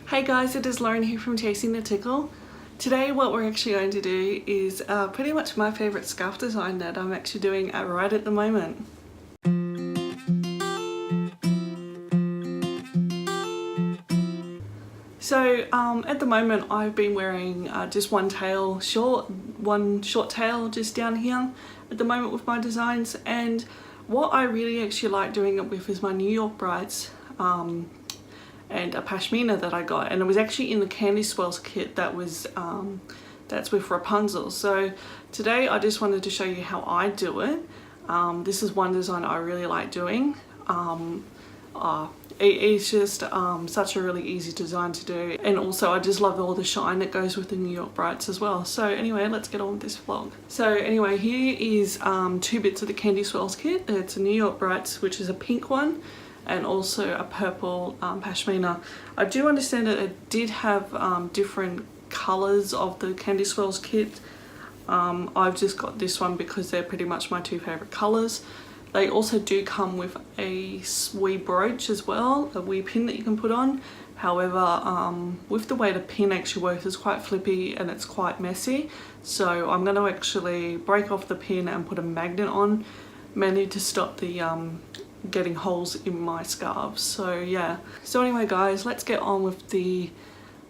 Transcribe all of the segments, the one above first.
Hey guys, it is Lauren here from Tasting the Tickle. Today what we're actually going to do is pretty much my favourite scarf design that I'm actually doing right at the moment. So at the moment I've been wearing just one short tail just down here at the moment with my designs, and what I really actually like doing it with is my New York Brides and a pashmina that I got, and it was actually in the Candy Swirls kit that was that's with Rapunzel. So today I just wanted to show you how I do it. This is one design I really like doing. It's just such a really easy design to do, and also I just love all the shine that goes with the New York Brides as well. So anyway, let's get on with this vlog. So anyway, here is 2 bits of the Candy Swirls kit. It's a New York Brides, which is a pink one, and also a purple pashmina. I do understand that it did have different colours of the Candy Swirls kit. I've just got this one because they're pretty much my 2 favourite colours. They also do come with a wee brooch as well, a wee pin that you can put on. However, with the way the pin actually works, it's quite flippy and it's quite messy. So I'm going to actually break off the pin and put a magnet on, mainly to stop the getting holes in my scarves. So yeah. So anyway guys, let's get on with the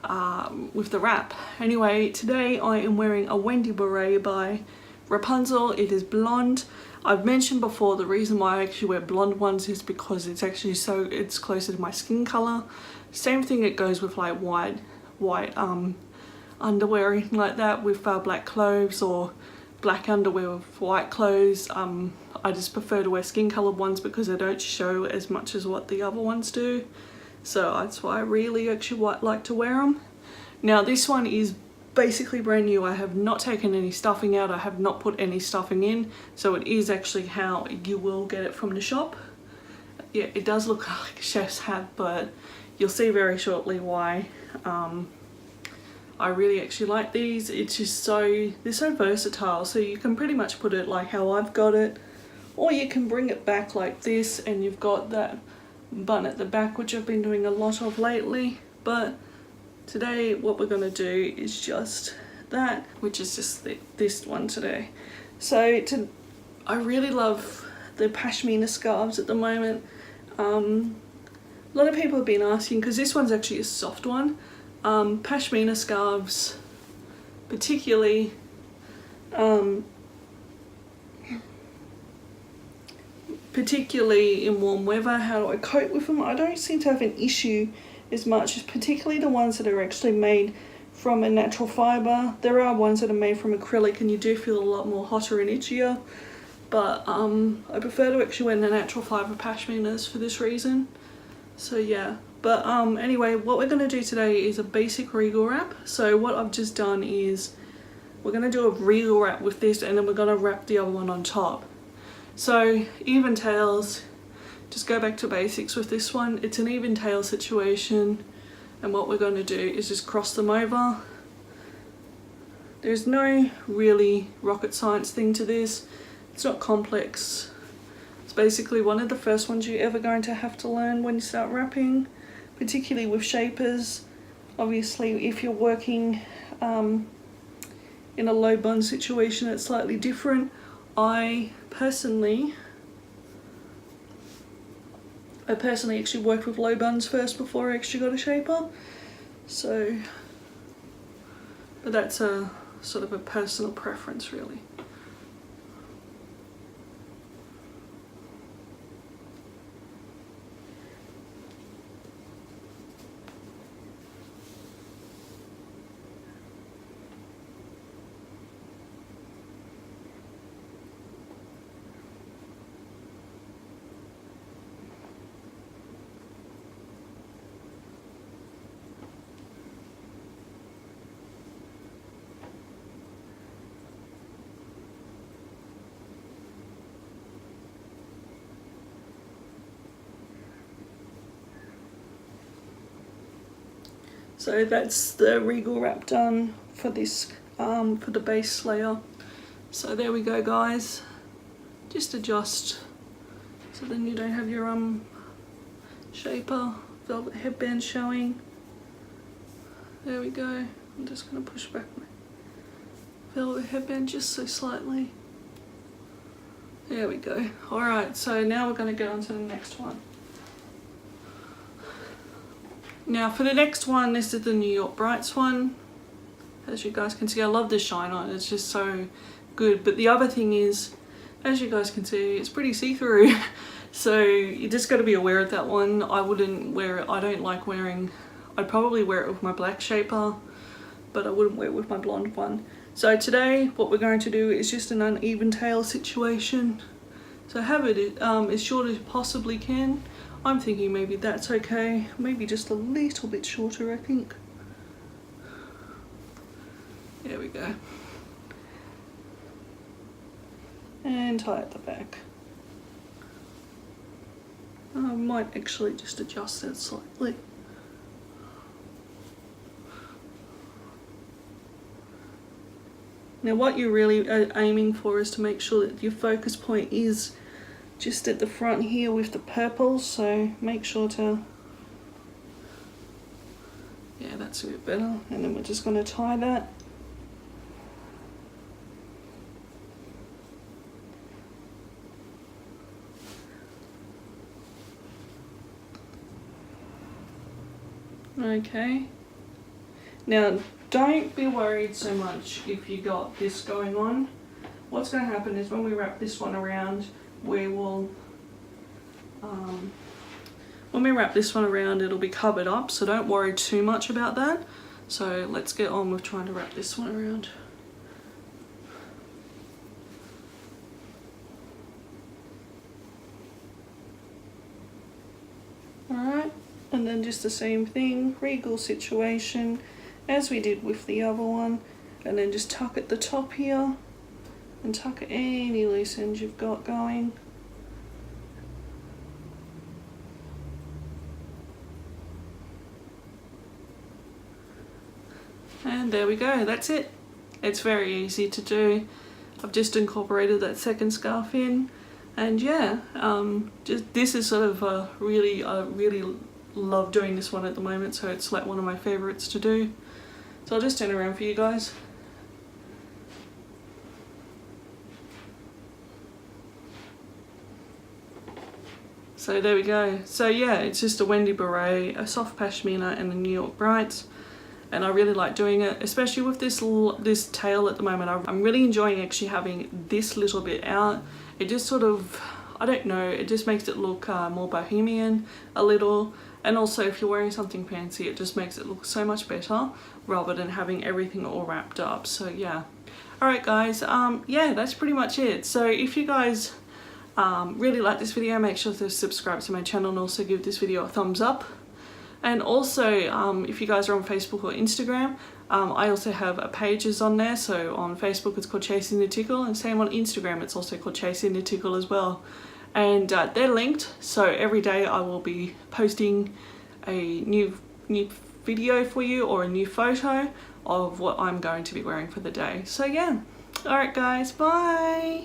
wrap. Anyway, today I am wearing a Wendy beret by Rapunzel. It is blonde. I've mentioned before the reason why I actually wear blonde ones is because it's actually it's closer to my skin color. Same thing it goes with like white underwear or anything like that with black clothes, or black underwear with white clothes. I just prefer to wear skin colored ones because they don't show as much as what the other ones do. So that's why I really actually like to wear them. Now this one is basically brand new. I have not taken any stuffing out. I have not put any stuffing in. So it is actually how you will get it from the shop. Yeah, it does look like a chef's hat, but you'll see very shortly why. I really actually like these. It's just they're so versatile. So you can pretty much put it like how I've got it, or you can bring it back like this and you've got that button at the back, which I've been doing a lot of lately. But today what we're going to do is just that, which is just this one today. So I really love the pashmina scarves at the moment. A lot of people have been asking, because this one's actually a soft one. Pashmina scarves, particularly in warm weather, how do I cope with them? I don't seem to have an issue as much, particularly the ones that are actually made from a natural fibre. There are ones that are made from acrylic and you do feel a lot more hotter and itchier, but I prefer to actually wear the natural fibre pashminas for this reason. So yeah, but anyway, what we're going to do today is a basic regal wrap. So what I've just done is we're going to do a regal wrap with this, and then we're going to wrap the other one on top. So even tails, just go back to basics with this one. It's an even tail situation, and what we're going to do is just cross them over. There's no really rocket science thing to this. It's not complex. It's basically one of the first ones you're ever going to have to learn when you start wrapping, particularly with shapers. Obviously if you're working in a low bun situation, it's slightly different. I personally actually worked with low buns first before I actually got a shaper. So, but that's a sort of a personal preference really. So that's the regal wrap done for this, for the base layer. So there we go guys. Just adjust so then you don't have your shaper velvet headband showing. There we go. I'm just going to push back my velvet headband just so slightly. There we go. Alright, so now we're going to go on to the next one. Now for the next one, this is the New York Brights one. As you guys can see, I love the shine on it. It's just so good. But the other thing is, as you guys can see, it's pretty see-through. So you just got to be aware of that one. I wouldn't wear it. I don't like wearing, I'd probably wear it with my black shaper, but I wouldn't wear it with my blonde one. So today what we're going to do is just an uneven tail situation. So have it as short as you possibly can. I'm thinking maybe that's okay. Maybe just a little bit shorter, I think. There we go. And tie at the back. I might actually just adjust that slightly. Now what you're really aiming for is to make sure that your focus point is just at the front here with the purple, so make sure to, yeah, that's a bit better. And then we're just going to tie that. Okay, now don't be worried so much if you got this going on. What's going to happen is when we wrap this one around, we will, when we wrap this one around, it'll be covered up, so don't worry too much about that. So let's get on with trying to wrap this one around. Alright. And then just the same thing, regal situation as we did with the other one, and then just tuck at the top here and tuck any loose ends you've got going. And there we go, that's it. It's very easy to do. I've just incorporated that second scarf in, and yeah, just this is sort of a really love doing this one at the moment, so it's like one of my favorites to do. So I'll just turn around for you guys. So there we go. So yeah, it's just a Wendy beret, a soft pashmina and the New York Brights, and I really like doing it, especially with this tail at the moment. I'm really enjoying actually having this little bit out. It just sort of, I don't know, it just makes it look more bohemian a little. And also if you're wearing something fancy, it just makes it look so much better rather than having everything all wrapped up. So yeah. Alright guys, yeah, that's pretty much it. So if you guys really like this video, make sure to subscribe to my channel and also give this video a thumbs up. And also if you guys are on Facebook or Instagram, I also have pages on there. So on Facebook it's called Chasing the Tickle, and same on Instagram, it's also called Chasing the Tickle as well. And they're linked, so every day I will be posting a new video for you or a new photo of what I'm going to be wearing for the day. So yeah, alright guys, bye!